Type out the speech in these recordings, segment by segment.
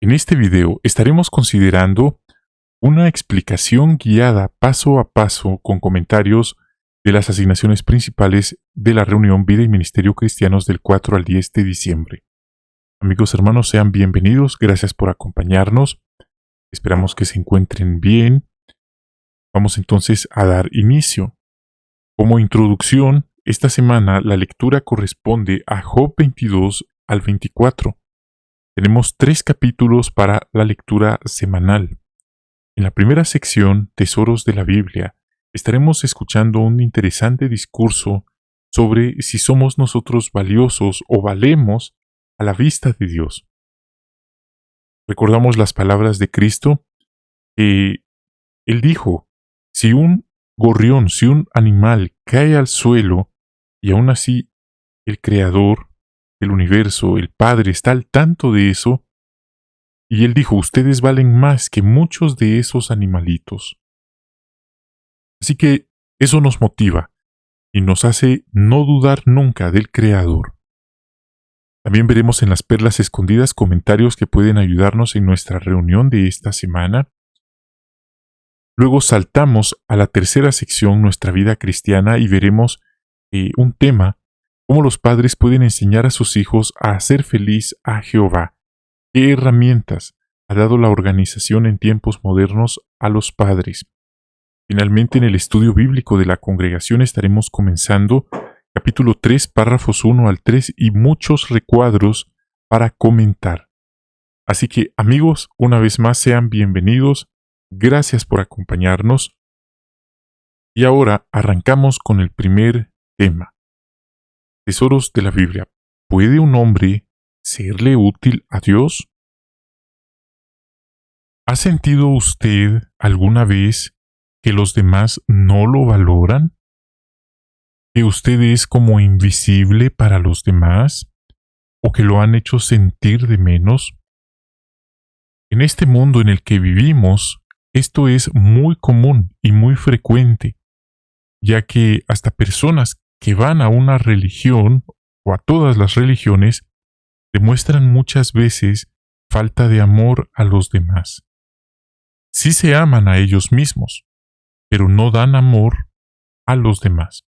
En este video estaremos considerando una explicación guiada paso a paso con comentarios de las asignaciones principales de la reunión Vida y Ministerio Cristianos del 4 al 10 de diciembre. Amigos hermanos, sean bienvenidos, gracias por acompañarnos, esperamos que se encuentren bien. Vamos entonces a dar inicio. Como introducción, esta semana la lectura corresponde a Job 22 al 24. Tenemos 3 capítulos para la lectura semanal. En la primera sección, Tesoros de la Biblia, estaremos escuchando un interesante discurso sobre si somos nosotros valiosos o valemos a la vista de Dios. Recordamos las palabras de Cristo que Él dijo, si un gorrión, si un animal cae al suelo y aún así el Creador del universo, el Padre, está al tanto de eso, y Él dijo, ustedes valen más que muchos de esos animalitos. Así que eso nos motiva y nos hace no dudar nunca del Creador. También veremos en las perlas escondidas comentarios que pueden ayudarnos en nuestra reunión de esta semana. Luego saltamos a la tercera sección, Nuestra vida cristiana, y veremos un tema, cómo los padres pueden enseñar a sus hijos a hacer feliz a Jehová. ¿Qué herramientas ha dado la organización en tiempos modernos a los padres? Finalmente, en el estudio bíblico de la congregación estaremos comenzando capítulo 3, párrafos 1 al 3 y muchos recuadros para comentar. Así que, amigos, una vez más sean bienvenidos. Gracias por acompañarnos. Y ahora arrancamos con el primer tema. Tesoros de la Biblia. ¿Puede un hombre serle útil a Dios? ¿Ha sentido usted alguna vez que los demás no lo valoran? ¿Que usted es como invisible para los demás? ¿O que lo han hecho sentir de menos? En este mundo en el que vivimos, esto es muy común y muy frecuente, ya que hasta personas que van a una religión o a todas las religiones demuestran muchas veces falta de amor a los demás. Sí se aman a ellos mismos, pero no dan amor a los demás.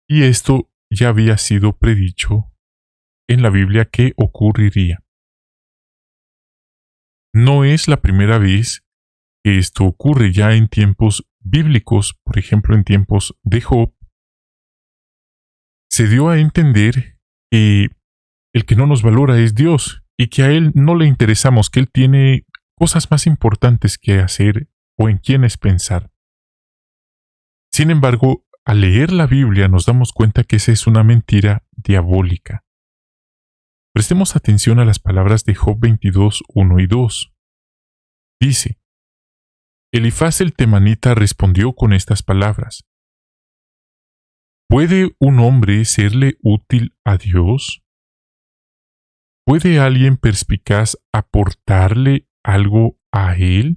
Y esto ya había sido predicho en la Biblia que ocurriría. No es la primera vez que esto ocurre. Ya en tiempos bíblicos, por ejemplo en tiempos de Job, se dio a entender que el que no nos valora es Dios y que a Él no le interesamos, que Él tiene cosas más importantes que hacer o en quienes pensar. Sin embargo, al leer la Biblia nos damos cuenta que esa es una mentira diabólica. Prestemos atención a las palabras de Job 22, 1 y 2. Dice, Elifaz el temanita respondió con estas palabras, ¿puede un hombre serle útil a Dios? ¿Puede alguien perspicaz aportarle algo a Él?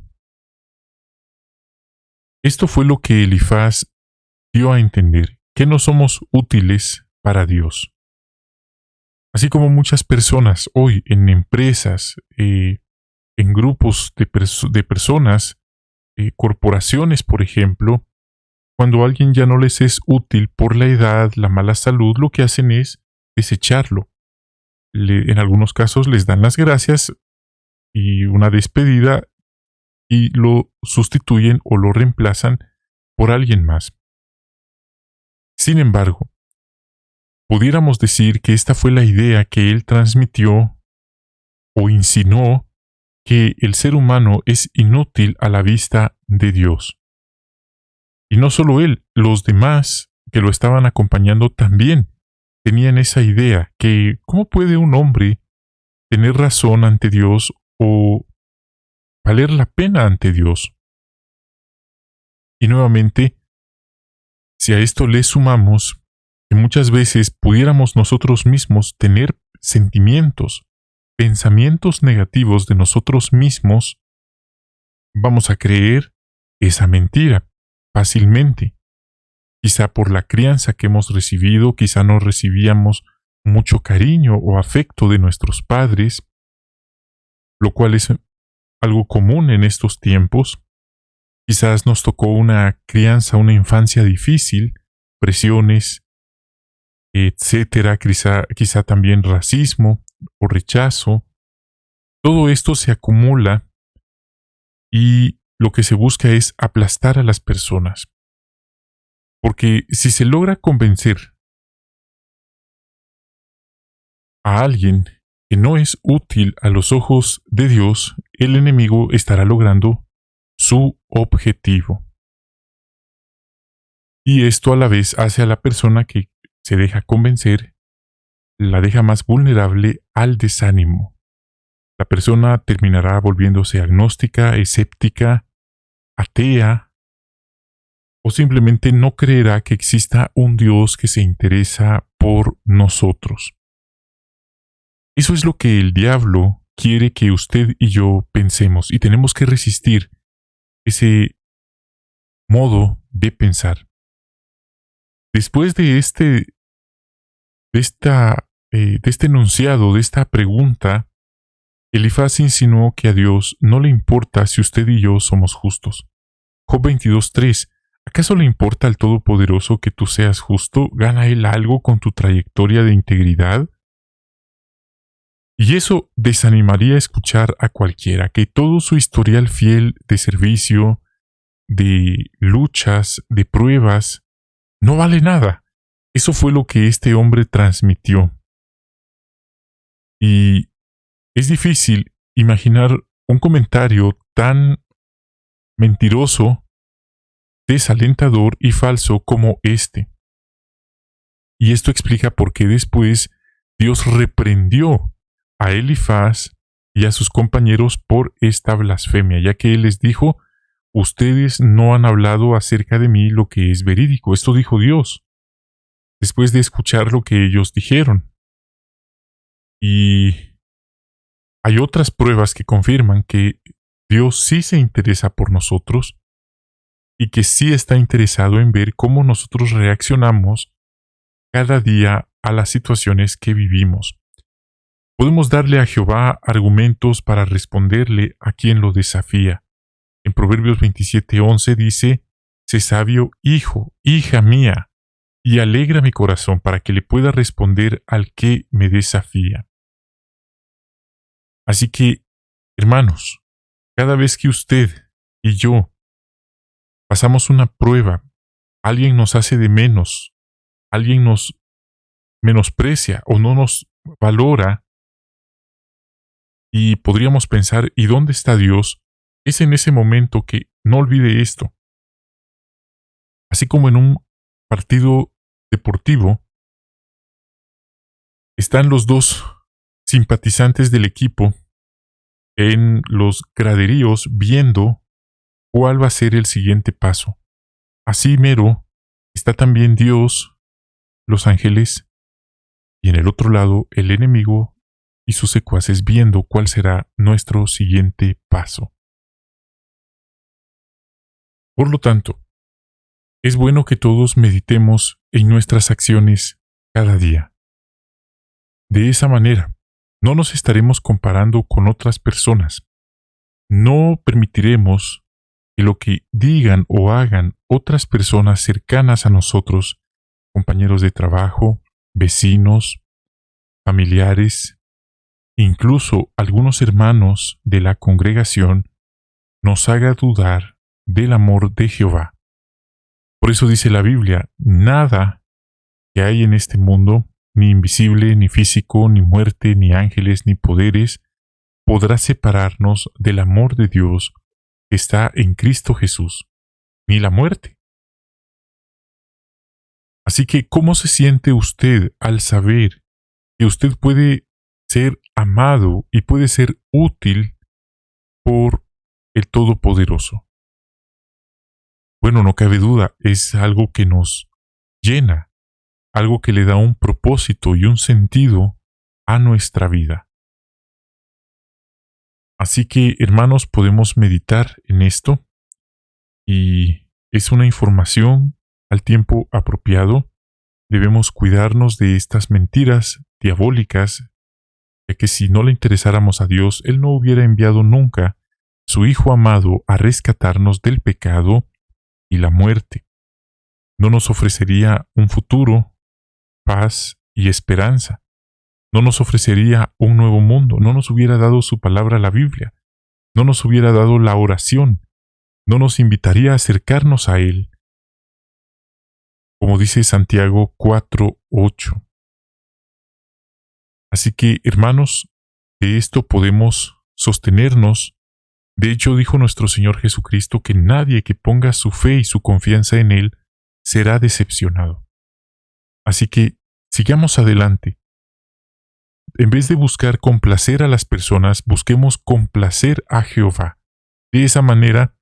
Esto fue lo que Elifaz dio a entender, que no somos útiles para Dios. Así como muchas personas hoy en empresas, en grupos de personas, corporaciones, por ejemplo, cuando alguien ya no les es útil por la edad, la mala salud, lo que hacen es desecharlo. En algunos casos les dan las gracias y una despedida y lo sustituyen o lo reemplazan por alguien más. Sin embargo, pudiéramos decir que esta fue la idea que él transmitió o insinuó, que el ser humano es inútil a la vista de Dios. Y no solo él, los demás que lo estaban acompañando también tenían esa idea, que ¿cómo puede un hombre tener razón ante Dios o valer la pena ante Dios? Y nuevamente, si a esto le sumamos que muchas veces pudiéramos nosotros mismos tener sentimientos, pensamientos negativos de nosotros mismos, vamos a creer esa mentira fácilmente. Quizá por la crianza que hemos recibido, quizá no recibíamos mucho cariño o afecto de nuestros padres, lo cual es algo común en estos tiempos. Quizás nos tocó una crianza, una infancia difícil, presiones, etcétera, quizá también racismo o rechazo. Todo esto se acumula y lo que se busca es aplastar a las personas. Porque si se logra convencer a alguien que no es útil a los ojos de Dios, el enemigo estará logrando su objetivo. Y esto a la vez hace a la persona que se deja convencer, la deja más vulnerable al desánimo. La persona terminará volviéndose agnóstica, escéptica, atea, o simplemente no creerá que exista un Dios que se interesa por nosotros. Eso es lo que el diablo quiere que usted y yo pensemos, y tenemos que resistir ese modo de pensar. Después de este enunciado, de esta pregunta, Elifaz insinuó que a Dios no le importa si usted y yo somos justos. Job 22:3. ¿Acaso le importa al Todopoderoso que tú seas justo? ¿Gana Él algo con tu trayectoria de integridad? Y eso desanimaría escuchar a cualquiera, que todo su historial fiel de servicio, de luchas, de pruebas, no vale nada. Eso fue lo que este hombre transmitió. Y es difícil imaginar un comentario tan mentiroso, desalentador y falso como este. Y esto explica por qué después Dios reprendió a Elifaz y a sus compañeros por esta blasfemia, ya que él les dijo: ustedes no han hablado acerca de mí lo que es verídico. Esto dijo Dios, después de escuchar lo que ellos dijeron. Y hay otras pruebas que confirman que Dios sí se interesa por nosotros y que sí está interesado en ver cómo nosotros reaccionamos cada día a las situaciones que vivimos. Podemos darle a Jehová argumentos para responderle a quien lo desafía. En Proverbios 27:11 dice: sé sabio, hijo, hija mía, y alegra mi corazón para que le pueda responder al que me desafía. Así que, hermanos, cada vez que usted y yo pasamos una prueba, alguien nos hace de menos, alguien nos menosprecia o no nos valora, y podríamos pensar: ¿y dónde está Dios? Es en ese momento que no olvide esto. Así como en un partido deportivo, están los dos simpatizantes del equipo en los graderíos viendo cuál va a ser el siguiente paso. Así mero está también Dios, los ángeles, y en el otro lado el enemigo y sus secuaces viendo cuál será nuestro siguiente paso. Por lo tanto, es bueno que todos meditemos en nuestras acciones cada día. De esa manera, no nos estaremos comparando con otras personas. No permitiremos que lo que digan o hagan otras personas cercanas a nosotros, compañeros de trabajo, vecinos, familiares, incluso algunos hermanos de la congregación, nos haga dudar del amor de Jehová. Por eso dice la Biblia: nada que hay en este mundo, ni invisible, ni físico, ni muerte, ni ángeles, ni poderes, podrá separarnos del amor de Dios que está en Cristo Jesús, ni la muerte. Así que, ¿cómo se siente usted al saber que usted puede ser amado y puede ser útil por el Todopoderoso? Bueno, no cabe duda, es algo que nos llena, algo que le da un propósito y un sentido a nuestra vida. Así que, hermanos, podemos meditar en esto, y es una información al tiempo apropiado. Debemos cuidarnos de estas mentiras diabólicas ya que si no le interesáramos a Dios, Él no hubiera enviado nunca su Hijo amado a rescatarnos del pecado y la muerte. No nos ofrecería un futuro, paz y esperanza. No nos ofrecería un nuevo mundo. No nos hubiera dado su palabra, la Biblia. No nos hubiera dado la oración. No nos invitaría a acercarnos a Él. Como dice Santiago 4:8. Así que, hermanos, de esto podemos sostenernos. De hecho, dijo nuestro Señor Jesucristo que nadie que ponga su fe y su confianza en Él será decepcionado. Así que, sigamos adelante. En vez de buscar complacer a las personas, busquemos complacer a Jehová. De esa manera,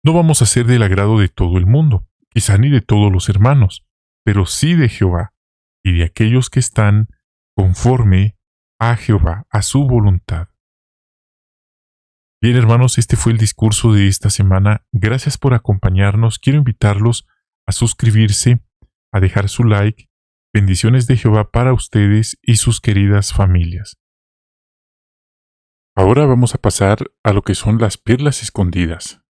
no vamos a ser del agrado de todo el mundo, quizá ni de todos los hermanos, pero sí de Jehová y de aquellos que están conforme a Jehová, a su voluntad. Bien, hermanos, este fue el discurso de esta semana. Gracias por acompañarnos. Quiero invitarlos a suscribirse, a dejar su like. Bendiciones de Jehová para ustedes y sus queridas familias. Ahora vamos a pasar a lo que son las perlas escondidas.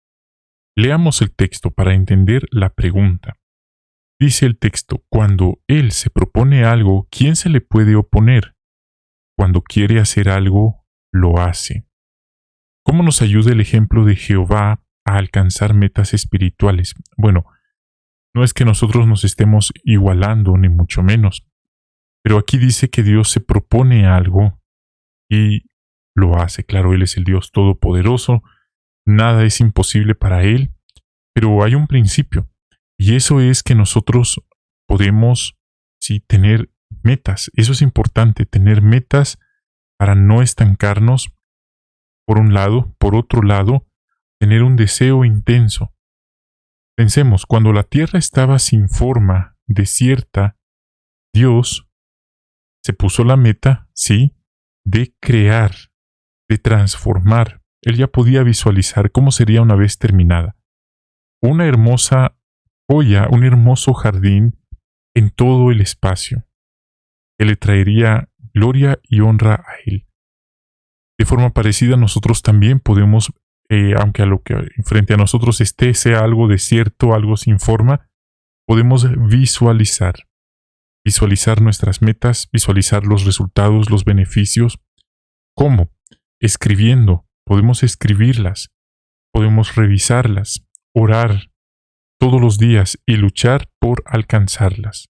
Leamos el texto para entender la pregunta. Dice el texto, cuando Él se propone algo, ¿quién se le puede oponer? Cuando quiere hacer algo, lo hace. ¿Cómo nos ayuda el ejemplo de Jehová a alcanzar metas espirituales? Bueno, no es que nosotros nos estemos igualando, ni mucho menos. Pero aquí dice que Dios se propone algo y lo hace. Claro, Él es el Dios todopoderoso, nada es imposible para Él, pero hay un principio, y eso es que nosotros podemos, sí, tener metas. Eso es importante, tener metas para no estancarnos, por un lado. Por otro lado, tener un deseo intenso. Pensemos, cuando la tierra estaba sin forma, desierta, Dios se puso la meta, sí, de crear, de transformar. Él ya podía visualizar cómo sería una vez terminada. Una hermosa joya, un hermoso jardín en todo el espacio, que le traería gloria y honra a Él. De forma parecida, nosotros también podemos, aunque a lo que frente a nosotros sea algo desierto, algo sin forma, podemos visualizar nuestras metas, visualizar los resultados, los beneficios. ¿Cómo? Escribiendo. Podemos escribirlas, podemos revisarlas, orar todos los días y luchar por alcanzarlas.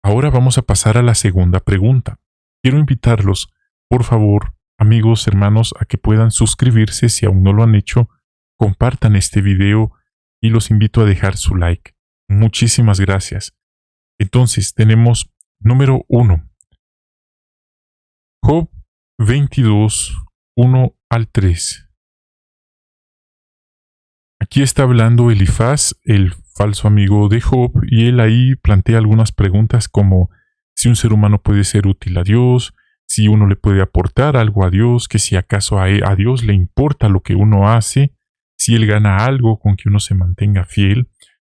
Ahora vamos a pasar a la segunda pregunta. Quiero invitarlos, por favor, amigos, hermanos, a que puedan suscribirse si aún no lo han hecho, compartan este video y los invito a dejar su like. Muchísimas gracias. Entonces, tenemos número 1. Job 22, 1 al 3. Aquí está hablando Elifaz, el falso amigo de Job, y él ahí plantea algunas preguntas como si un ser humano puede ser útil a Dios, si uno le puede aportar algo a Dios, que si acaso a Dios le importa lo que uno hace, si Él gana algo con que uno se mantenga fiel.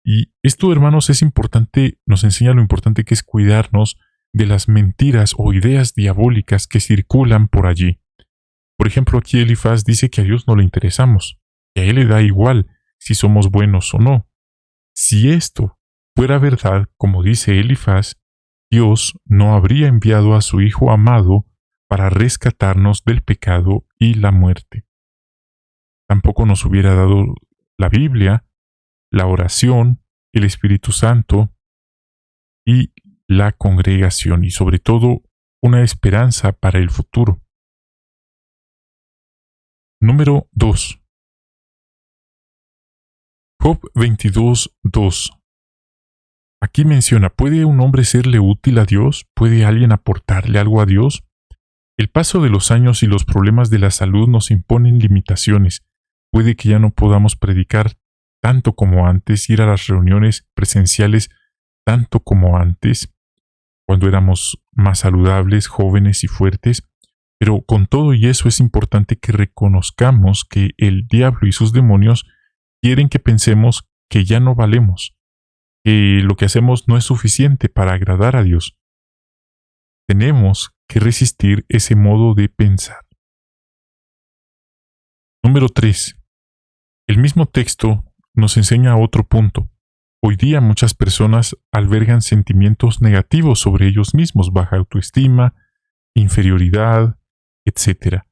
Y esto, hermanos, es importante, nos enseña lo importante que es cuidarnos de las mentiras o ideas diabólicas que circulan por allí. Por ejemplo, aquí Elifaz dice que a Dios no le interesamos, que a Él le da igual si somos buenos o no. Si esto fuera verdad, como dice Elifaz, Dios no habría enviado a su Hijo amado para rescatarnos del pecado y la muerte. Tampoco nos hubiera dado la Biblia, la oración, el Espíritu Santo y la congregación, y sobre todo una esperanza para el futuro. Número 2. Job 22:2. Aquí menciona, ¿puede un hombre serle útil a Dios? ¿Puede alguien aportarle algo a Dios? El paso de los años y los problemas de la salud nos imponen limitaciones. Puede que ya no podamos predicar tanto como antes, ir a las reuniones presenciales tanto como antes, cuando éramos más saludables, jóvenes y fuertes. Pero con todo y eso es importante que reconozcamos que el diablo y sus demonios quieren que pensemos que ya no valemos, que lo que hacemos no es suficiente para agradar a Dios. tenemos que resistir ese modo de pensar. Número 3. El mismo texto nos enseña otro punto. Hoy día muchas personas albergan sentimientos negativos sobre ellos mismos, baja autoestima, inferioridad, etc.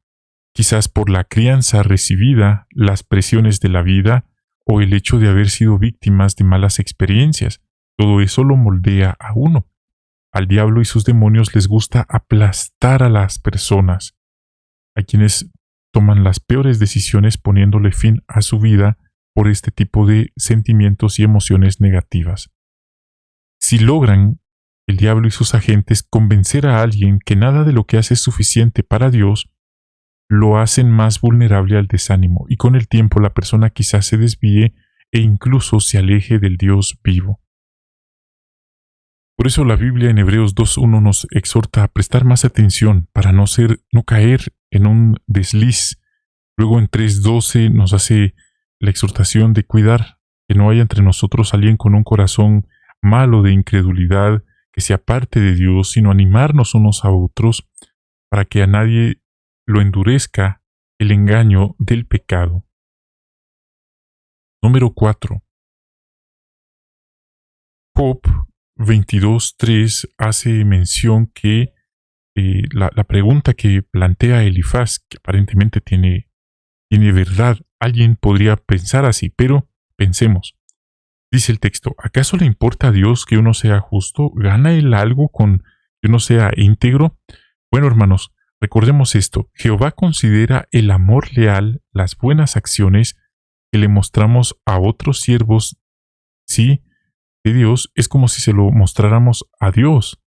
Quizás por la crianza recibida, las presiones de la vida o el hecho de haber sido víctimas de malas experiencias. Todo eso lo moldea a uno. Al diablo y sus demonios les gusta aplastar a las personas, a quienes toman las peores decisiones poniéndole fin a su vida por este tipo de sentimientos y emociones negativas. Si logran, el diablo y sus agentes, convencer a alguien que nada de lo que hace es suficiente para Dios, lo hacen más vulnerable al desánimo y con el tiempo la persona quizás se desvíe e incluso se aleje del Dios vivo. Por eso la Biblia en Hebreos 2.1 nos exhorta a prestar más atención para no caer en un desliz. Luego en 3.12 nos hace la exhortación de cuidar que no haya entre nosotros alguien con un corazón malo de incredulidad, que se aparte de Dios, sino animarnos unos a otros para que a nadie lo endurezca el engaño del pecado. Número 4. Job 22.3 hace mención que la pregunta que plantea Elifaz, que aparentemente tiene verdad, alguien podría pensar así, pero pensemos. Dice el texto, ¿acaso le importa a Dios que uno sea justo? ¿Gana él algo con que uno sea íntegro? Bueno, hermanos, recordemos esto. Jehová considera el amor leal, las buenas acciones que le mostramos a otros siervos, sí, de Dios, es como si se lo mostráramos a Dios.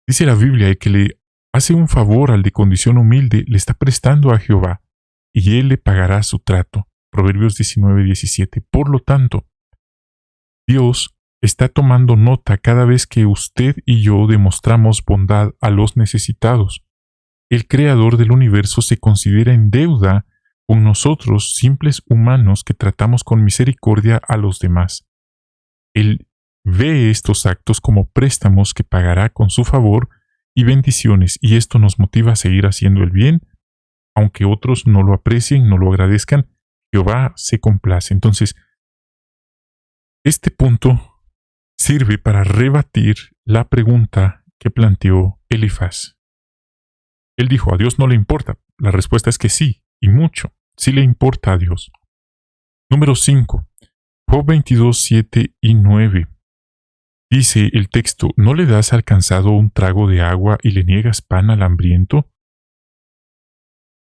Dice la Biblia que le hace un favor al de condición humilde, le está prestando a Jehová, y él le pagará su trato. Proverbios 19:17. Por lo tanto, Dios está tomando nota cada vez que usted y yo demostramos bondad a los necesitados. El Creador del universo se considera en deuda con nosotros, simples humanos que tratamos con misericordia a los demás. Él ve estos actos como préstamos que pagará con su favor y bendiciones, y esto nos motiva a seguir haciendo el bien, aunque otros no lo aprecien, no lo agradezcan. Jehová se complace. Entonces, este punto sirve para rebatir la pregunta que planteó Elifaz. Él dijo, a Dios no le importa. La respuesta es que sí, y mucho. Sí le importa a Dios. Número 5. Job 22:7 y 9. Dice el texto, ¿no le das alcanzado un trago de agua y le niegas pan al hambriento?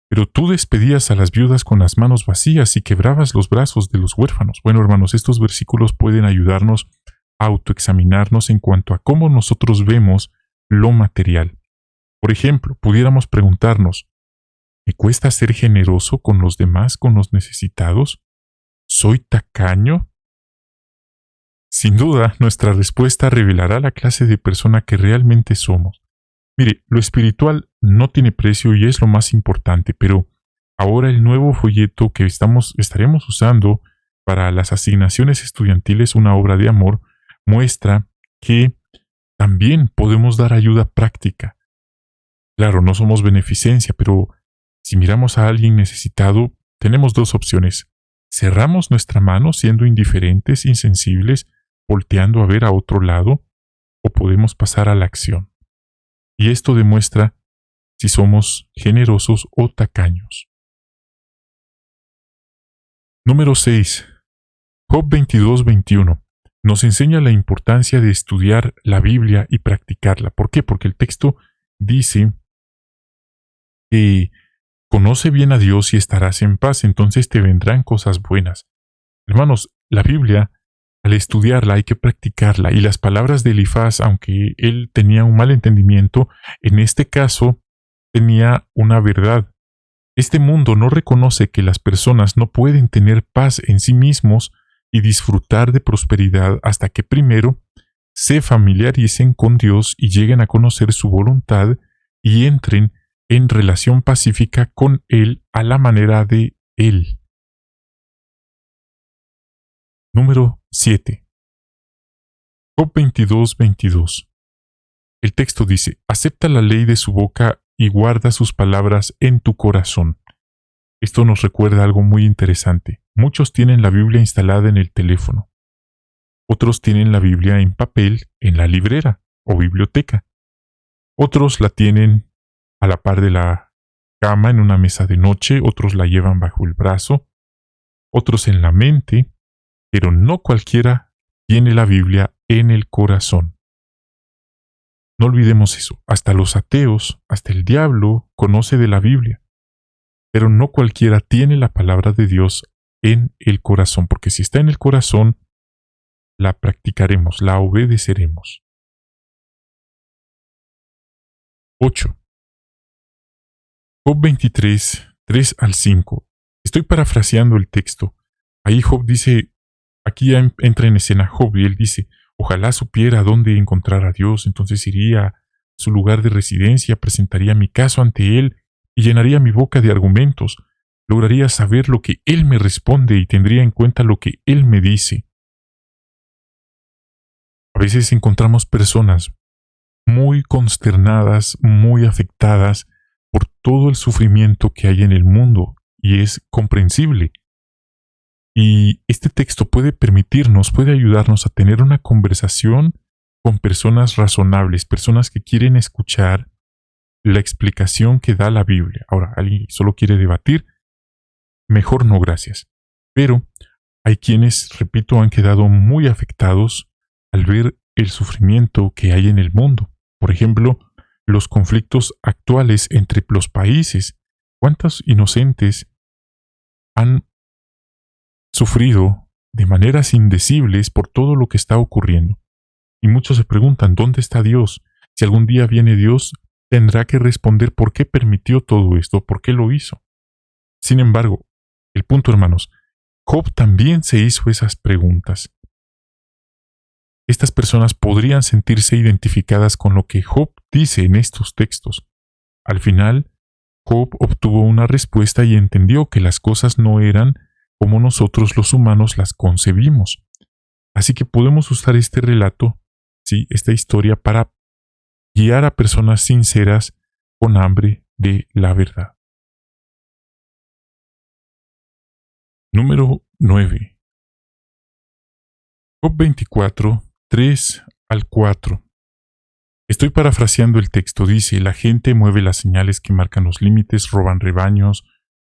Pero tú despedías a las viudas con las manos vacías y quebrabas los brazos de los huérfanos. Bueno, hermanos, estos versículos pueden ayudarnos a autoexaminarnos en cuanto a cómo nosotros vemos lo material. Por ejemplo, pudiéramos preguntarnos, ¿me cuesta ser generoso con los demás, con los necesitados? ¿Soy tacaño? Sin duda, nuestra respuesta revelará la clase de persona que realmente somos. Mire, lo espiritual no tiene precio y es lo más importante, pero ahora el nuevo folleto que estaremos usando para las asignaciones estudiantiles, una obra de amor, muestra que también podemos dar ayuda práctica. Claro, no somos beneficencia, pero si miramos a alguien necesitado, tenemos dos opciones. Cerramos nuestra mano siendo indiferentes, insensibles, volteando a ver a otro lado, o podemos pasar a la acción. Y esto demuestra si somos generosos o tacaños. Número 6. Job 22:21 nos enseña la importancia de estudiar la Biblia y practicarla. ¿Por qué? Porque el texto dice que conoce bien a Dios y estarás en paz, entonces te vendrán cosas buenas. Hermanos, la Biblia, al estudiarla hay que practicarla, y las palabras de Elifaz, aunque él tenía un mal entendimiento, en este caso tenía una verdad. Este mundo no reconoce que las personas no pueden tener paz en sí mismos y disfrutar de prosperidad hasta que primero se familiaricen con Dios y lleguen a conocer su voluntad y entren en relación pacífica con Él a la manera de Él. Número 7. Job 22:22. El texto dice, acepta la ley de su boca y guarda sus palabras en tu corazón. Esto nos recuerda algo muy interesante. Muchos tienen la Biblia instalada en el teléfono. Otros tienen la Biblia en papel en la librera o biblioteca. Otros la tienen a la par de la cama en una mesa de noche, otros la llevan bajo el brazo, otros en la mente, pero no cualquiera tiene la Biblia en el corazón. No olvidemos eso. Hasta los ateos, hasta el diablo conoce de la Biblia. Pero no cualquiera tiene la palabra de Dios en el corazón, porque si está en el corazón, la practicaremos, la obedeceremos. 8. Job 23, 3 al 5. Estoy parafraseando el texto. Ahí Job dice, aquí ya entra en escena Job y él dice, ojalá supiera dónde encontrar a Dios, entonces iría a su lugar de residencia, presentaría mi caso ante él y llenaría mi boca de argumentos. Lograría saber lo que él me responde y tendría en cuenta lo que él me dice. A veces encontramos personas muy consternadas, muy afectadas por todo el sufrimiento que hay en el mundo, y es comprensible. Y este texto puede permitirnos, puede ayudarnos a tener una conversación con personas razonables, personas que quieren escuchar la explicación que da la Biblia. Ahora, alguien solo quiere debatir, mejor no, gracias. Pero hay quienes, repito, han quedado muy afectados al ver el sufrimiento que hay en el mundo. Por ejemplo, los conflictos actuales entre los países. ¿Cuántos inocentes han sufrido de maneras indecibles por todo lo que está ocurriendo? Y muchos se preguntan, ¿dónde está Dios? Si algún día viene Dios, tendrá que responder por qué permitió todo esto, por qué lo hizo. Sin embargo, el punto, hermanos, Job también se hizo esas preguntas. Estas personas podrían sentirse identificadas con lo que Job dice en estos textos. Al final, Job obtuvo una respuesta y entendió que las cosas no eran como nosotros los humanos las concebimos. Así que podemos usar este relato, sí, esta historia, para guiar a personas sinceras con hambre de la verdad. Número 9. Job 24, 3 al 4. Estoy parafraseando el texto. Dice, la gente mueve las señales que marcan los límites, roban rebaños,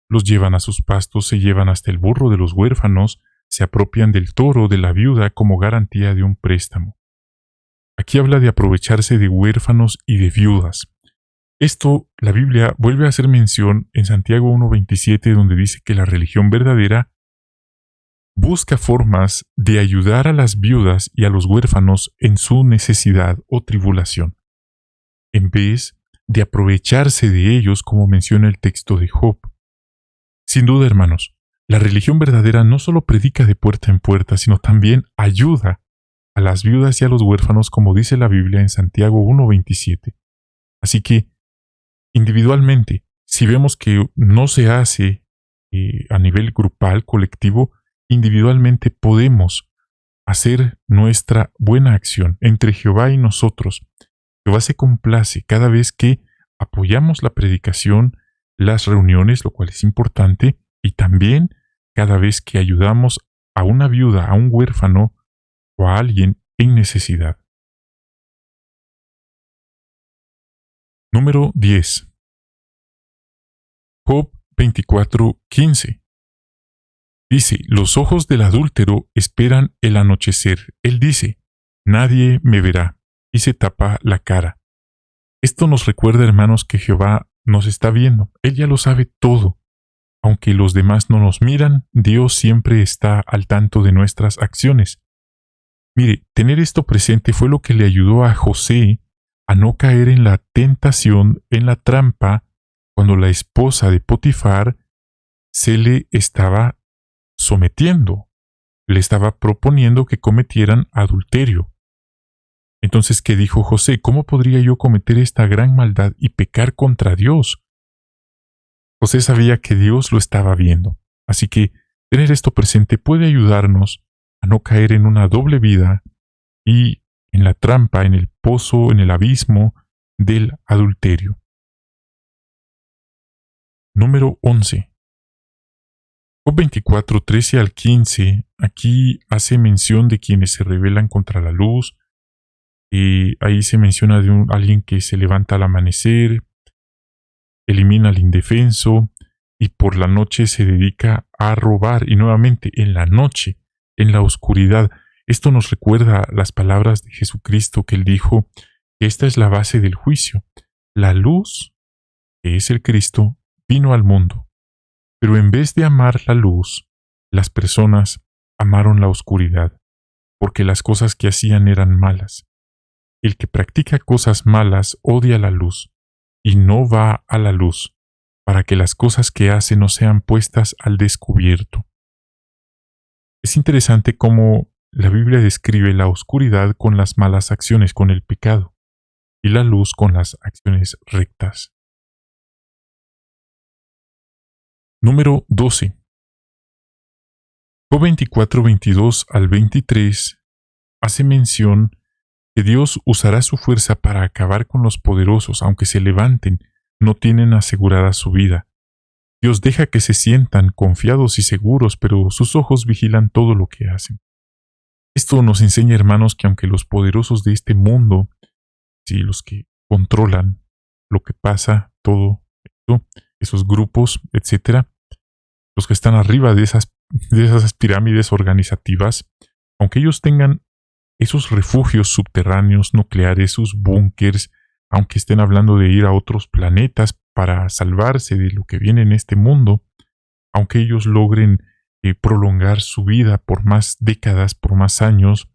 los llevan a sus pastos, se llevan hasta el burro de los huérfanos, se apropian del toro de la viuda como garantía de un préstamo. Aquí habla de aprovecharse de huérfanos y de viudas. Esto, la Biblia vuelve a hacer mención en Santiago 1:27, donde dice que la religión verdadera busca formas de ayudar a las viudas y a los huérfanos en su necesidad o tribulación, en vez de aprovecharse de ellos como menciona el texto de Job. Sin duda, hermanos, la religión verdadera no solo predica de puerta en puerta, sino también ayuda a las viudas y a los huérfanos, como dice la Biblia en Santiago 1:27. Así que, individualmente, si vemos que no se hace a nivel grupal, colectivo, individualmente podemos hacer nuestra buena acción entre Jehová y nosotros. Jehová se complace cada vez que apoyamos la predicación, las reuniones, lo cual es importante, y también cada vez que ayudamos a una viuda, a un huérfano o a alguien en necesidad. Número 10. Job 24:15. Dice, los ojos del adúltero esperan el anochecer. Él dice, nadie me verá, y se tapa la cara. Esto nos recuerda, hermanos, que Jehová nos está viendo. Él ya lo sabe todo. Aunque los demás no nos miran, Dios siempre está al tanto de nuestras acciones. Mire, tener esto presente fue lo que le ayudó a José a no caer en la tentación, en la trampa, cuando la esposa de Potifar se le estaba sometiendo, le estaba proponiendo que cometieran adulterio. Entonces, ¿qué dijo José? ¿Cómo podría yo cometer esta gran maldad y pecar contra Dios? José sabía que Dios lo estaba viendo, así que tener esto presente puede ayudarnos a no caer en una doble vida y en la trampa, en el pozo, en el abismo del adulterio. Número 11. Job 24, 13 al 15, aquí hace mención de quienes se rebelan contra la luz, y ahí se menciona de alguien que se levanta al amanecer, elimina al indefenso, y por la noche se dedica a robar, y nuevamente en la noche, en la oscuridad. Esto nos recuerda las palabras de Jesucristo, que él dijo que esta es la base del juicio. La luz, que es el Cristo, vino al mundo, pero en vez de amar la luz, las personas amaron la oscuridad, porque las cosas que hacían eran malas. El que practica cosas malas odia la luz, y no va a la luz, para que las cosas que hace no sean puestas al descubierto. Es interesante cómo la Biblia describe la oscuridad con las malas acciones, con el pecado, y la luz con las acciones rectas. Número 12. Job 24, 22 al 23 hace mención que Dios usará su fuerza para acabar con los poderosos, aunque se levanten, no tienen asegurada su vida. Dios deja que se sientan confiados y seguros, pero sus ojos vigilan todo lo que hacen. Esto nos enseña, hermanos, que aunque los poderosos de este mundo, sí, los que controlan lo que pasa, todo esto, esos grupos, etcétera, los que están arriba de esas pirámides organizativas, aunque ellos tengan esos refugios subterráneos nucleares, sus búnkers, aunque estén hablando de ir a otros planetas para salvarse de lo que viene en este mundo, aunque ellos logren prolongar su vida por más décadas, por más años,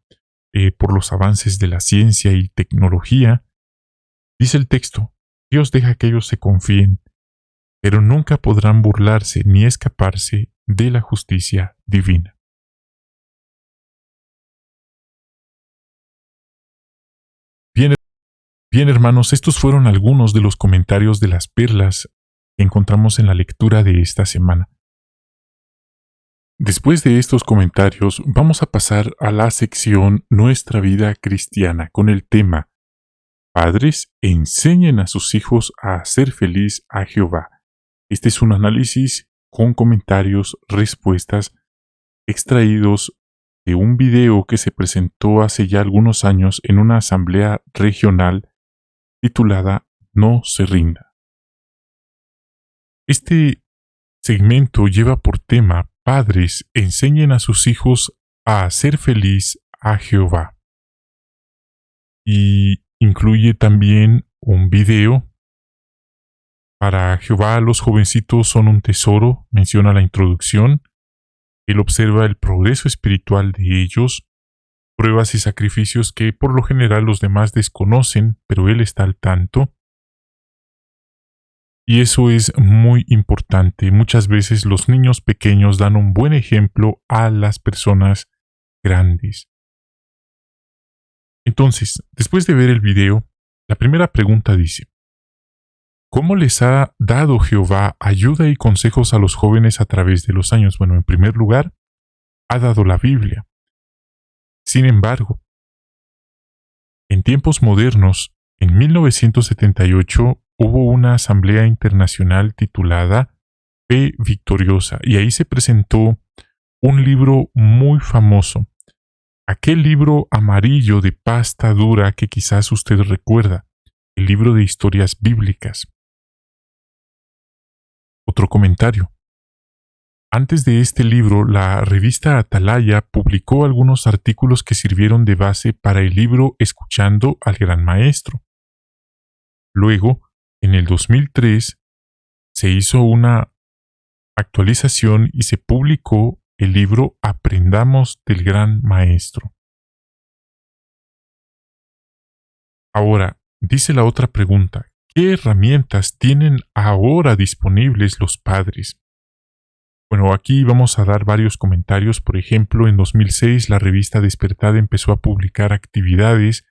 por los avances de la ciencia y tecnología, dice el texto, Dios deja que ellos se confíen, pero nunca podrán burlarse ni escaparse de la justicia divina. Bien, hermanos, estos fueron algunos de los comentarios de las perlas que encontramos en la lectura de esta semana. Después de estos comentarios, vamos a pasar a la sección Nuestra vida cristiana con el tema Padres, enseñen a sus hijos a hacer feliz a Jehová. Este es un análisis con comentarios, respuestas extraídos de un video que se presentó hace ya algunos años en una asamblea regional titulada No se rinda. Este segmento lleva por tema Padres, enseñen a sus hijos a hacer feliz a Jehová. Y incluye también un video. Para Jehová los jovencitos son un tesoro, menciona la introducción. Él observa el progreso espiritual de ellos, pruebas y sacrificios que por lo general los demás desconocen, pero él está al tanto. Y eso es muy importante. Muchas veces los niños pequeños dan un buen ejemplo a las personas grandes. Entonces, después de ver el video, la primera pregunta dice, ¿cómo les ha dado Jehová ayuda y consejos a los jóvenes a través de los años? Bueno, en primer lugar, ha dado la Biblia. Sin embargo, en tiempos modernos, en 1978, hubo una asamblea internacional titulada Fe Victoriosa, y ahí se presentó un libro muy famoso. Aquel libro amarillo de pasta dura que quizás usted recuerda, el libro de historias bíblicas. Otro comentario. Antes de este libro, la revista Atalaya publicó algunos artículos que sirvieron de base para el libro Escuchando al Gran Maestro. Luego, en el 2003, se hizo una actualización y se publicó el libro Aprendamos del Gran Maestro. Ahora, dice la otra pregunta, ¿qué herramientas tienen ahora disponibles los padres? Bueno, aquí vamos a dar varios comentarios. Por ejemplo, en 2006 la revista Despertad empezó a publicar actividades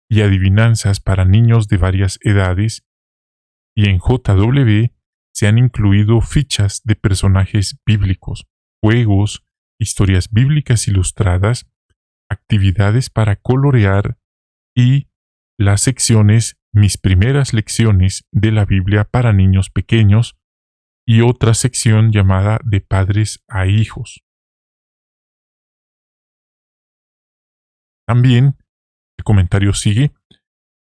y adivinanzas para niños de varias edades, y en JW se han incluido fichas de personajes bíblicos, juegos, historias bíblicas ilustradas, actividades para colorear y las secciones Mis primeras lecciones de la Biblia para niños pequeños y otra sección llamada De padres a hijos. También, el comentario sigue,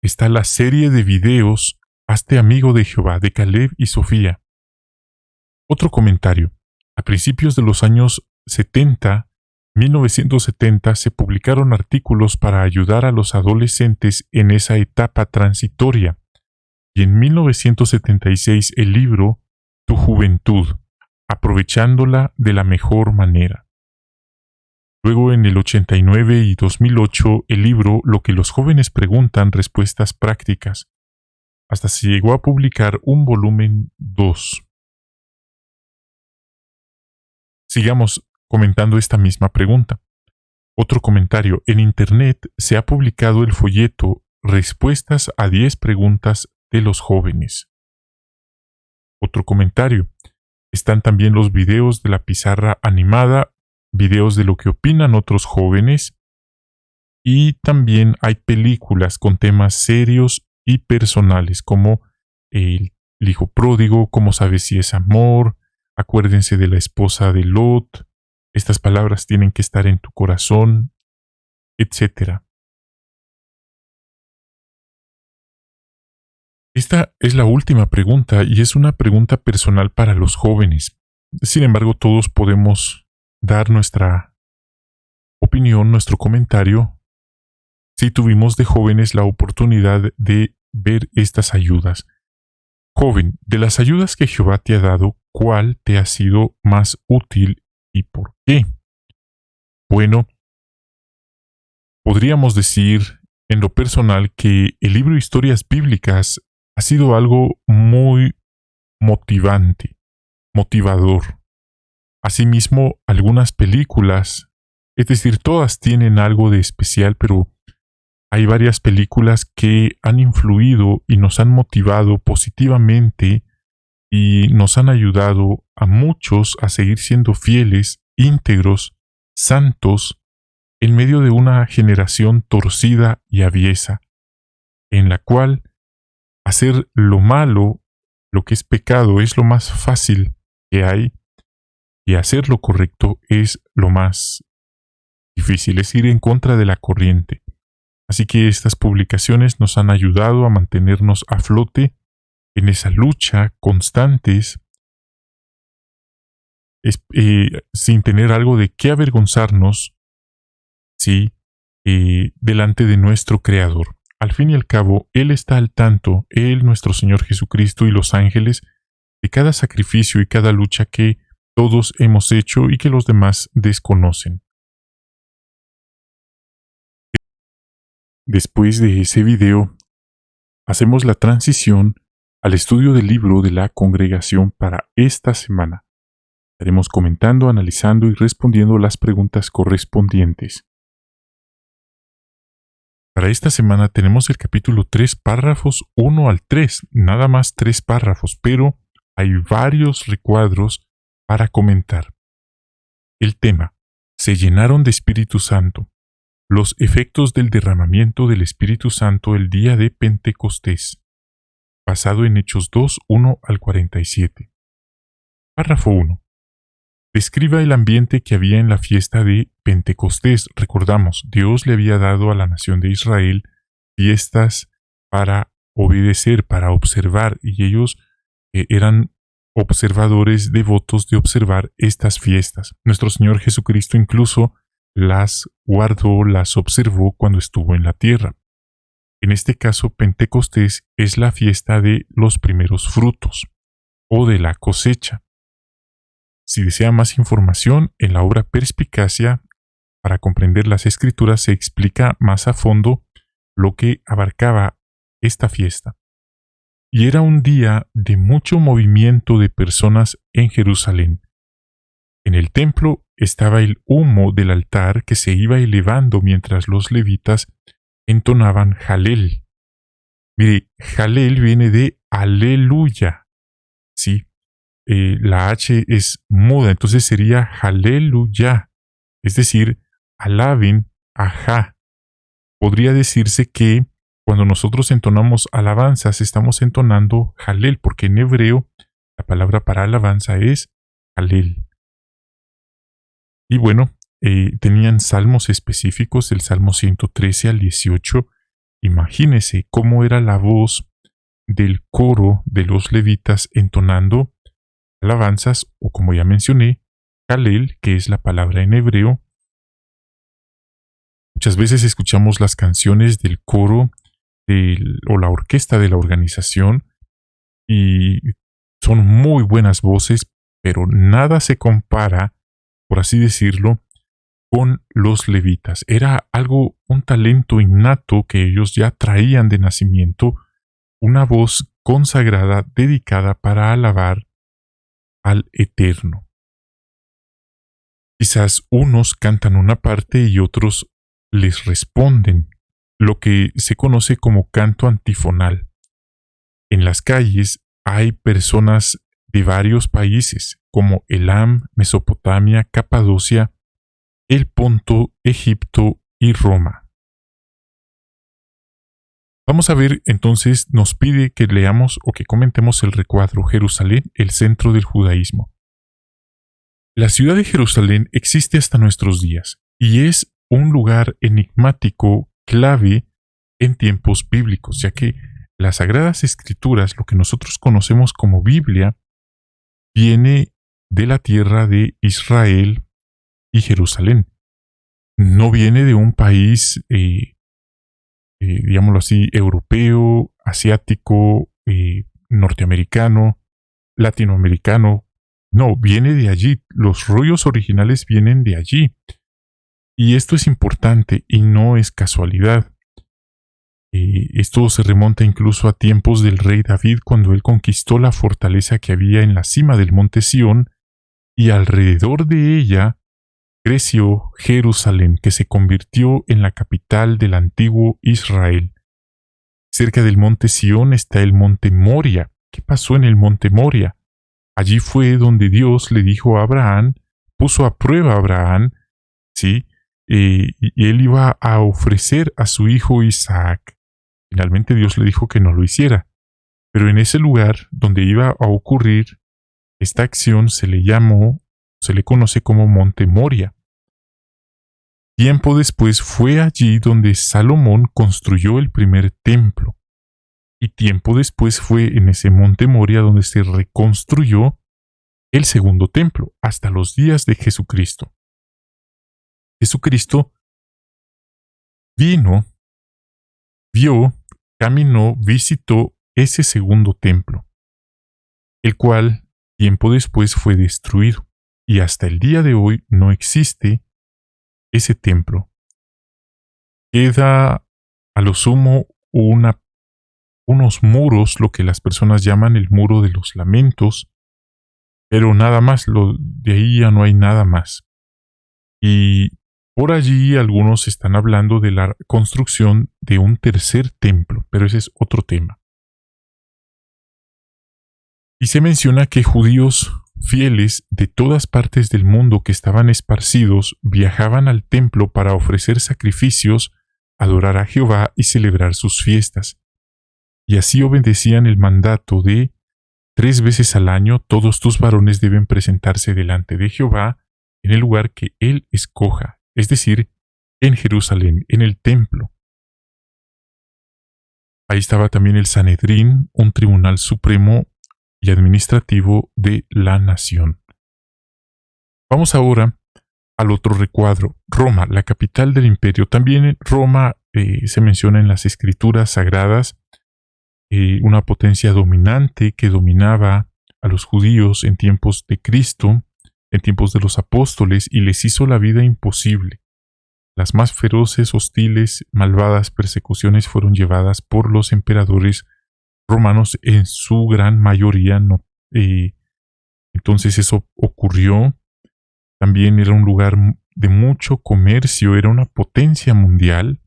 está la serie de videos Hazte amigo de Jehová de Caleb y Sofía. Otro comentario. A principios de los años 1970, se publicaron artículos para ayudar a los adolescentes en esa etapa transitoria. Y en 1976 el libro Tu juventud, aprovechándola de la mejor manera. Luego en el 89 y 2008 el libro Lo que los jóvenes preguntan, respuestas prácticas. Hasta se llegó a publicar un volumen 2. Sigamos comentando esta misma pregunta. Otro comentario. En Internet se ha publicado el folleto Respuestas a 10 preguntas de los jóvenes. Otro comentario. Están también los videos de la pizarra animada, videos de lo que opinan otros jóvenes, y también hay películas con temas serios y personales como El hijo pródigo, Cómo sabes si es amor, Acuérdense de la esposa de Lot, Estas palabras tienen que estar en tu corazón, etc. Esta es la última pregunta y es una pregunta personal para los jóvenes. Sin embargo, todos podemos dar nuestra opinión, nuestro comentario, si tuvimos de jóvenes la oportunidad de ver estas ayudas. Joven, de las ayudas que Jehová te ha dado, ¿cuál te ha sido más útil y por qué? Bueno, podríamos decir en lo personal que el libro Historias Bíblicas ha sido algo muy motivante, motivador. Asimismo, algunas películas, es decir, todas tienen algo de especial, pero hay varias películas que han influido y nos han motivado positivamente y nos han ayudado a muchos a seguir siendo fieles, íntegros, santos, en medio de una generación torcida y aviesa, en la cual hacer lo malo, lo que es pecado, es lo más fácil que hay, y hacer lo correcto es lo más difícil, es ir en contra de la corriente. Así que estas publicaciones nos han ayudado a mantenernos a flote en esa lucha constantes, sin tener algo de qué avergonzarnos, sí, delante de nuestro Creador. Al fin y al cabo, Él está al tanto, Él, nuestro Señor Jesucristo y los ángeles, de cada sacrificio y cada lucha que todos hemos hecho y que los demás desconocen. Después de ese video, hacemos la transición al estudio del libro de la congregación para esta semana. Estaremos comentando, analizando y respondiendo las preguntas correspondientes. Para esta semana tenemos el capítulo 3, párrafos 1 al 3, nada más 3 párrafos, pero hay varios recuadros para comentar. El tema: se llenaron de Espíritu Santo. Los efectos del derramamiento del Espíritu Santo el día de Pentecostés. Basado en Hechos 2, 1 al 47. Párrafo 1. Describa el ambiente que había en la fiesta de Pentecostés. Recordamos, Dios le había dado a la nación de Israel fiestas para obedecer, para observar, y ellos eran observadores devotos de observar estas fiestas. Nuestro Señor Jesucristo incluso las guardó, las observó cuando estuvo en la tierra. En este caso, Pentecostés es la fiesta de los primeros frutos, o de la cosecha. Si desea más información, en la obra Perspicacia, para comprender las Escrituras, se explica más a fondo lo que abarcaba esta fiesta. Y era un día de mucho movimiento de personas en Jerusalén. En el templo estaba el humo del altar que se iba elevando mientras los levitas entonaban Jalel. Mire, Jalel viene de aleluya. Sí, la H es muda, entonces sería Aleluya. Es decir, alaben a Jah, podría decirse que cuando nosotros entonamos alabanzas, estamos entonando Halel, porque en hebreo la palabra para alabanza es Halel. Y bueno, tenían salmos específicos, el Salmo 113 al 18. Imagínese cómo era la voz del coro de los levitas entonando alabanzas, o como ya mencioné, Halel, que es la palabra en hebreo. Muchas veces escuchamos las canciones del coro o la orquesta de la organización y son muy buenas voces, pero nada se compara, por así decirlo, con los levitas. Era un talento innato que ellos ya traían de nacimiento, una voz consagrada dedicada para alabar al Eterno. Quizás unos cantan una parte y otros les responden, lo que se conoce como canto antifonal. En las calles hay personas de varios países, como Elam, Mesopotamia, Capadocia, el Ponto, Egipto y Roma. Vamos a ver, entonces, nos pide que leamos o que comentemos el recuadro Jerusalén, el centro del judaísmo. La ciudad de Jerusalén existe hasta nuestros días y es un lugar enigmático, clave en tiempos bíblicos, ya que las Sagradas Escrituras, lo que nosotros conocemos como Biblia, viene de la tierra de Israel y Jerusalén. No viene de un país, digámoslo así, europeo, asiático, norteamericano, latinoamericano. No, viene de allí. Los rollos originales vienen de allí. Y esto es importante y no es casualidad. Esto se remonta incluso a tiempos del rey David, cuando él conquistó la fortaleza que había en la cima del monte Sión, y alrededor de ella creció Jerusalén, que se convirtió en la capital del antiguo Israel. Cerca del monte Sión está el monte Moria. ¿Qué pasó en el monte Moria? Allí fue donde Dios le dijo a Abraham, puso a prueba a Abraham, ¿sí? Y él iba a ofrecer a su hijo Isaac. Finalmente Dios le dijo que no lo hiciera. Pero en ese lugar donde iba a ocurrir esta acción se le conoce como Monte Moria. Tiempo después fue allí donde Salomón construyó el primer templo. Y tiempo después fue en ese Monte Moria donde se reconstruyó el segundo templo, hasta los días de Jesucristo. Jesucristo vino, vio, caminó, visitó ese segundo templo, el cual tiempo después fue destruido, y hasta el día de hoy no existe ese templo. Queda a lo sumo unos muros, lo que las personas llaman el muro de los lamentos, pero nada más, de ahí ya no hay nada más. Y por allí algunos están hablando de la construcción de un tercer templo, pero ese es otro tema. Y se menciona que judíos fieles de todas partes del mundo que estaban esparcidos viajaban al templo para ofrecer sacrificios, adorar a Jehová y celebrar sus fiestas. Y así obedecían el mandato de 3 veces al año todos tus varones deben presentarse delante de Jehová en el lugar que Él escoja, es decir, en Jerusalén, en el templo. Ahí estaba también el Sanedrín, un tribunal supremo y administrativo de la nación. Vamos ahora al otro recuadro, Roma, la capital del imperio. También Roma se menciona en las escrituras sagradas, una potencia dominante que dominaba a los judíos en tiempos de Cristo, en tiempos de los apóstoles, y les hizo la vida imposible. Las más feroces, hostiles, malvadas persecuciones fueron llevadas por los emperadores romanos en su gran mayoría. Entonces eso ocurrió. También era un lugar de mucho comercio, era una potencia mundial,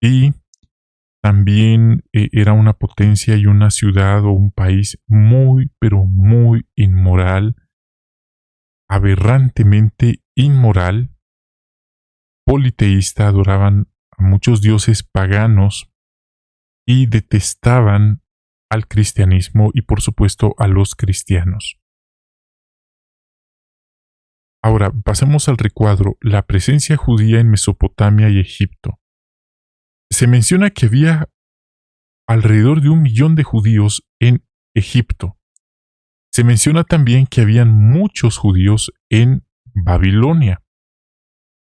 y también era una potencia y una ciudad o un país muy, pero muy inmoral, aberrantemente inmoral, politeísta, adoraban a muchos dioses paganos y detestaban al cristianismo y por supuesto a los cristianos. Ahora, pasemos al recuadro, la presencia judía en Mesopotamia y Egipto. Se menciona que había alrededor de 1 millón de judíos en Egipto. Se menciona también que habían muchos judíos en Babilonia.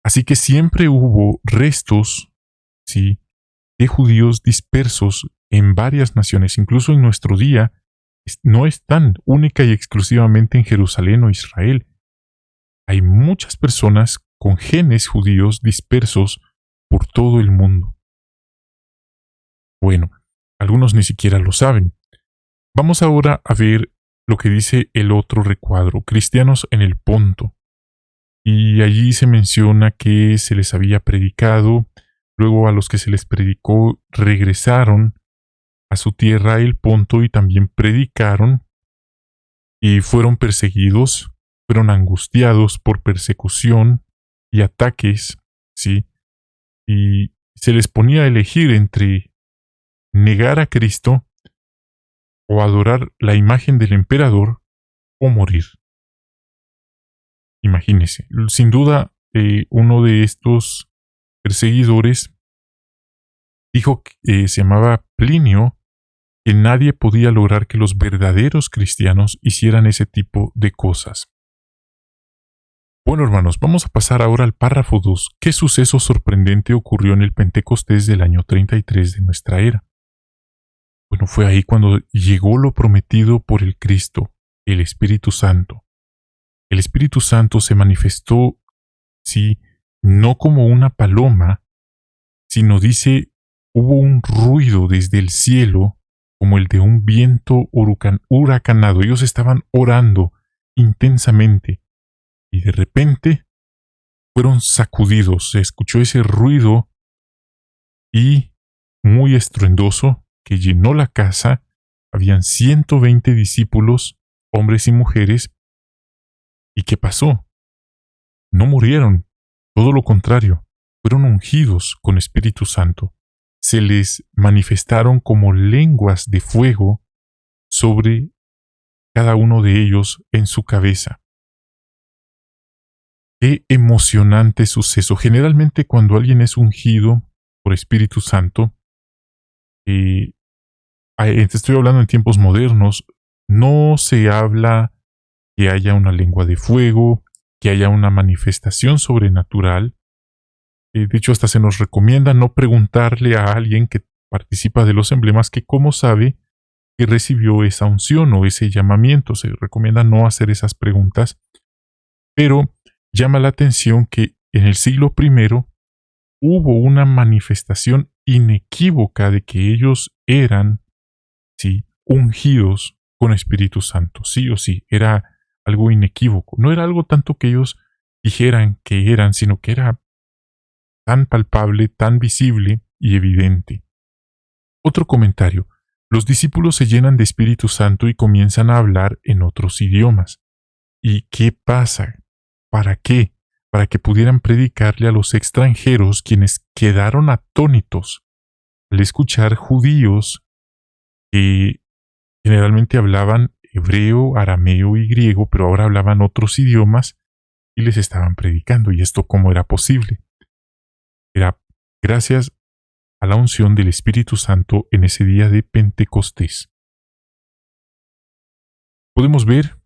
Así que siempre hubo restos, ¿sí?, de judíos dispersos en varias naciones. Incluso en nuestro día no están única y exclusivamente en Jerusalén o Israel. Hay muchas personas con genes judíos dispersos por todo el mundo. Bueno, algunos ni siquiera lo saben. Vamos ahora a ver lo que dice el otro recuadro, cristianos en el Ponto. Y allí se menciona que se les había predicado, luego a los que se les predicó regresaron a su tierra el Ponto y también predicaron y fueron perseguidos, fueron angustiados por persecución y ataques, ¿sí? Y se les ponía a elegir entre negar a Cristo o adorar la imagen del emperador o morir. Imagínese, sin duda uno de estos perseguidores dijo que se llamaba Plinio, que nadie podía lograr que los verdaderos cristianos hicieran ese tipo de cosas. Bueno, hermanos, vamos a pasar ahora al párrafo 2. ¿Qué suceso sorprendente ocurrió en el Pentecostés del año 33 de nuestra era? Bueno, fue ahí cuando llegó lo prometido por el Cristo, el Espíritu Santo. El Espíritu Santo se manifestó, sí, no como una paloma, sino dice, hubo un ruido desde el cielo, como el de un viento huracanado. Ellos estaban orando intensamente y de repente fueron sacudidos. Se escuchó ese ruido y muy estruendoso que llenó la casa. Habían 120 discípulos, hombres y mujeres. ¿Y qué pasó? No murieron, todo lo contrario, fueron ungidos con Espíritu Santo. Se les manifestaron como lenguas de fuego sobre cada uno de ellos en su cabeza. Qué emocionante suceso. Generalmente cuando alguien es ungido por Espíritu Santo, estoy hablando en tiempos modernos, no se habla que haya una lengua de fuego, que haya una manifestación sobrenatural. De hecho, hasta se nos recomienda no preguntarle a alguien que participa de los emblemas que cómo sabe que recibió esa unción o ese llamamiento. Se recomienda no hacer esas preguntas, pero llama la atención que en el siglo I hubo una manifestación inequívoca de que ellos eran, sí, ungidos con Espíritu Santo, sí o sí, era algo inequívoco. No era algo tanto que ellos dijeran que eran, sino que era tan palpable, tan visible y evidente. Otro comentario. Los discípulos se llenan de Espíritu Santo y comienzan a hablar en otros idiomas. ¿Y qué pasa? ¿Para qué? Para que pudieran predicarle a los extranjeros, quienes quedaron atónitos al escuchar judíos que generalmente hablaban hebreo, arameo y griego, pero ahora hablaban otros idiomas y les estaban predicando. ¿Y esto cómo era posible? Era gracias a la unción del Espíritu Santo en ese día de Pentecostés. Podemos ver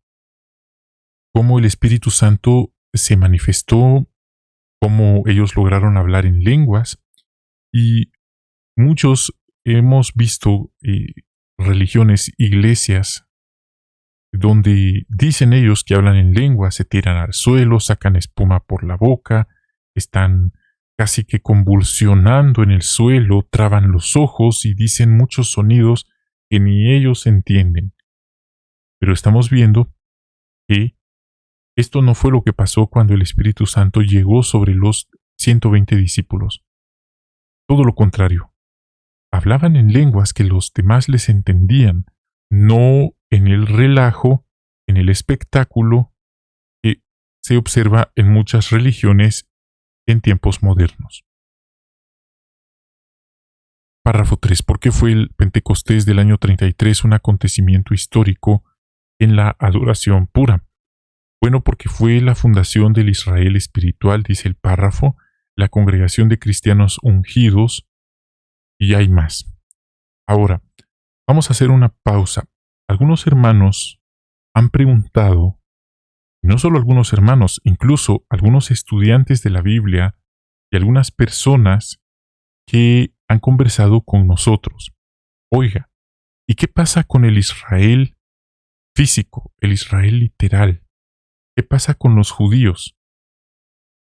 cómo el Espíritu Santo se manifestó, cómo ellos lograron hablar en lenguas, y muchos hemos visto religiones, iglesias, donde dicen ellos que hablan en lenguas, se tiran al suelo, sacan espuma por la boca, están casi que convulsionando en el suelo, traban los ojos y dicen muchos sonidos que ni ellos entienden. Pero estamos viendo que esto no fue lo que pasó cuando el Espíritu Santo llegó sobre los 120 discípulos. Todo lo contrario. Hablaban en lenguas que los demás les entendían, no en el relajo, en el espectáculo que se observa en muchas religiones en tiempos modernos. Párrafo 3. ¿Por qué fue el Pentecostés del año 33 un acontecimiento histórico en la adoración pura? Bueno, porque fue la fundación del Israel espiritual, dice el párrafo, la congregación de cristianos ungidos, y hay más. Ahora, vamos a hacer una pausa. Algunos hermanos han preguntado, y no solo algunos hermanos, incluso algunos estudiantes de la Biblia y algunas personas que han conversado con nosotros. Oiga, ¿y qué pasa con el Israel físico, el Israel literal? ¿Qué pasa con los judíos?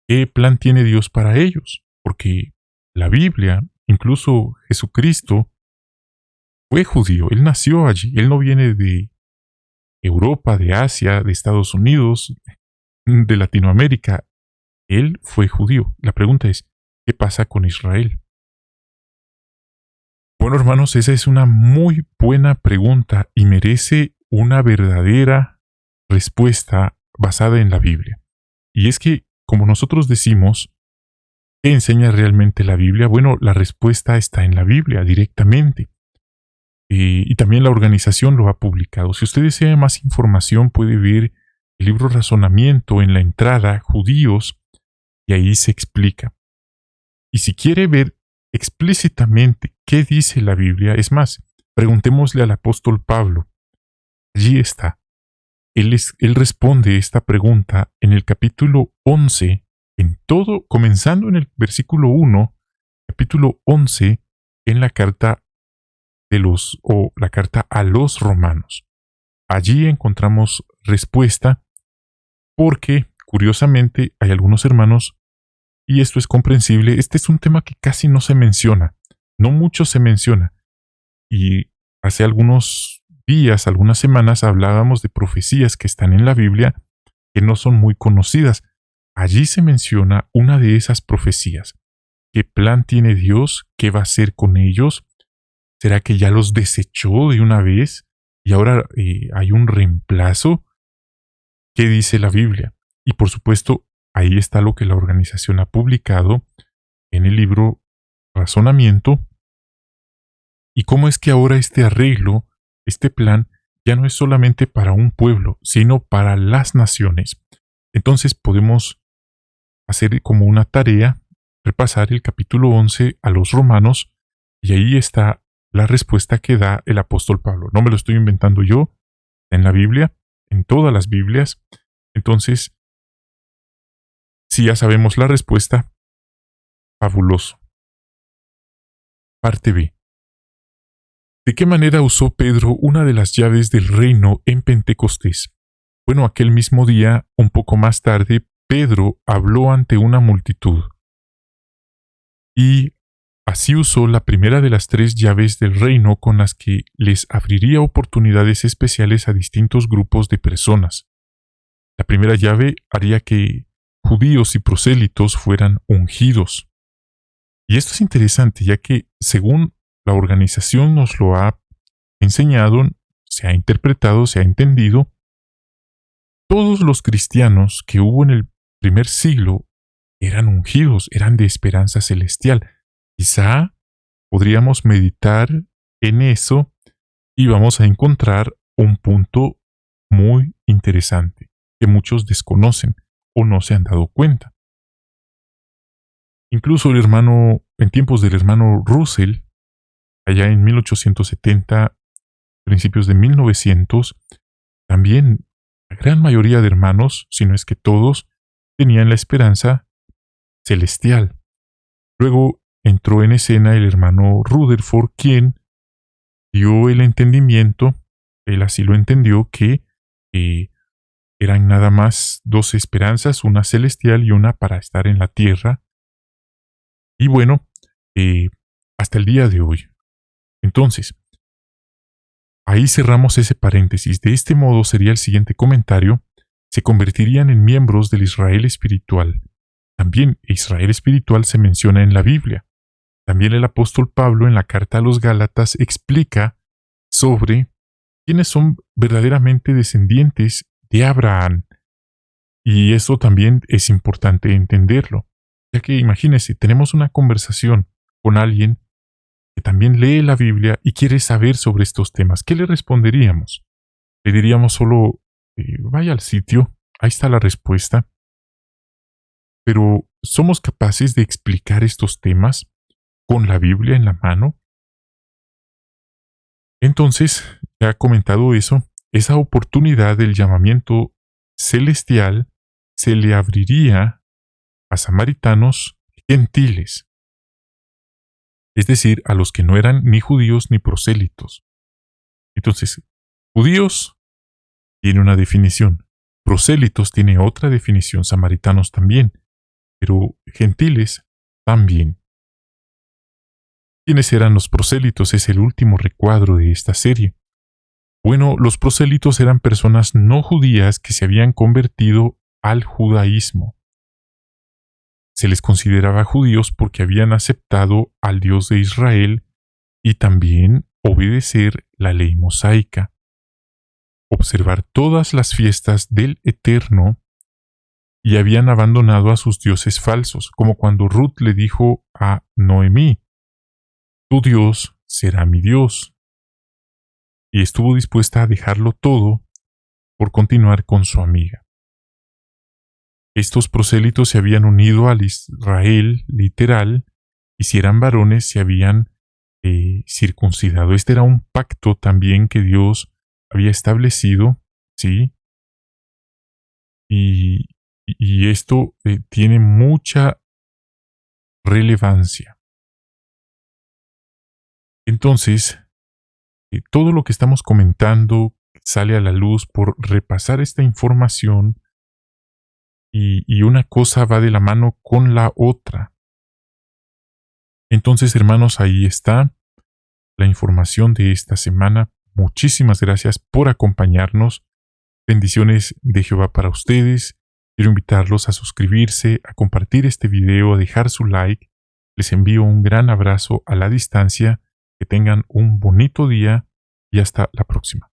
¿Qué plan tiene Dios para ellos? Porque la Biblia, incluso Jesucristo, fue judío, él nació allí, él no viene de Europa, de Asia, de Estados Unidos, de Latinoamérica, él fue judío. La pregunta es, ¿qué pasa con Israel? Bueno, hermanos, esa es una muy buena pregunta y merece una verdadera respuesta basada en la Biblia. Y es que, como nosotros decimos, ¿qué enseña realmente la Biblia? Bueno, la respuesta está en la Biblia directamente. Y también la organización lo ha publicado. Si usted desea más información, puede ver el libro Razonamiento en la entrada, Judíos, y ahí se explica. Y si quiere ver explícitamente qué dice la Biblia, es más, preguntémosle al apóstol Pablo. Allí está. Él responde esta pregunta en el capítulo 11, en todo, comenzando en el versículo 1, capítulo 11, en la carta la carta a los romanos. Allí encontramos respuesta porque, curiosamente, hay algunos hermanos, y esto es comprensible, este es un tema que casi no se menciona, no mucho se menciona. Y hace algunos días, algunas semanas, hablábamos de profecías que están en la Biblia que no son muy conocidas. Allí se menciona una de esas profecías. ¿Qué plan tiene Dios? ¿Qué va a hacer con ellos? ¿Será que ya los desechó de una vez y ahora hay un reemplazo? ¿Qué dice la Biblia? Y por supuesto, ahí está lo que la organización ha publicado en el libro Razonamiento. Y cómo es que ahora este arreglo, este plan, ya no es solamente para un pueblo, sino para las naciones. Entonces podemos hacer como una tarea, repasar el capítulo 11 a los romanos, y ahí está la respuesta que da el apóstol Pablo. No me lo estoy inventando yo, en la Biblia, en todas las Biblias. Entonces, si ya sabemos la respuesta, fabuloso. Parte B. ¿De qué manera usó Pedro una de las llaves del reino en Pentecostés? Bueno, aquel mismo día, un poco más tarde, Pedro habló ante una multitud. Y así usó la primera de las 3 llaves del reino con las que les abriría oportunidades especiales a distintos grupos de personas. La primera llave haría que judíos y prosélitos fueran ungidos. Y esto es interesante, ya que según la organización nos lo ha enseñado, se ha interpretado, se ha entendido, todos los cristianos que hubo en el primer siglo eran ungidos, eran de esperanza celestial. Quizá podríamos meditar en eso y vamos a encontrar un punto muy interesante que muchos desconocen o no se han dado cuenta. Incluso en tiempos del hermano Russell, allá en 1870, principios de 1900, también la gran mayoría de hermanos, si no es que todos, tenían la esperanza celestial. Luego entró en escena el hermano Rutherford, quien dio el entendimiento, él así lo entendió, que eran nada más 2 esperanzas, una celestial y una para estar en la tierra. Y bueno, hasta el día de hoy. Entonces, ahí cerramos ese paréntesis. De este modo sería el siguiente comentario: se convertirían en miembros del Israel espiritual. También Israel espiritual se menciona en la Biblia. También el apóstol Pablo en la carta a los Gálatas explica sobre quiénes son verdaderamente descendientes de Abraham. Y eso también es importante entenderlo, ya que imagínense, tenemos una conversación con alguien que también lee la Biblia y quiere saber sobre estos temas, ¿qué le responderíamos? Le diríamos solo, vaya al sitio, ahí está la respuesta. Pero ¿somos capaces de explicar estos temas con la Biblia en la mano? Entonces, ya comentado eso, esa oportunidad del llamamiento celestial se le abriría a samaritanos gentiles, es decir, a los que no eran ni judíos ni prosélitos. Entonces, judíos tiene una definición, prosélitos tiene otra definición, samaritanos también, pero gentiles también. ¿Quiénes eran los prosélitos? Es el último recuadro de esta serie. Bueno, los prosélitos eran personas no judías que se habían convertido al judaísmo. Se les consideraba judíos porque habían aceptado al Dios de Israel y también obedecer la ley mosaica, observar todas las fiestas del Eterno, y habían abandonado a sus dioses falsos, como cuando Ruth le dijo a Noemí, tu Dios será mi Dios, y estuvo dispuesta a dejarlo todo por continuar con su amiga. Estos prosélitos se habían unido al Israel literal, y si eran varones se habían circuncidado. Este era un pacto también que Dios había establecido, ¿sí? Y esto tiene mucha relevancia. Entonces, todo lo que estamos comentando sale a la luz por repasar esta información y una cosa va de la mano con la otra. Entonces, hermanos, ahí está la información de esta semana. Muchísimas gracias por acompañarnos. Bendiciones de Jehová para ustedes. Quiero invitarlos a suscribirse, a compartir este video, a dejar su like. Les envío un gran abrazo a la distancia. Que tengan un bonito día y hasta la próxima.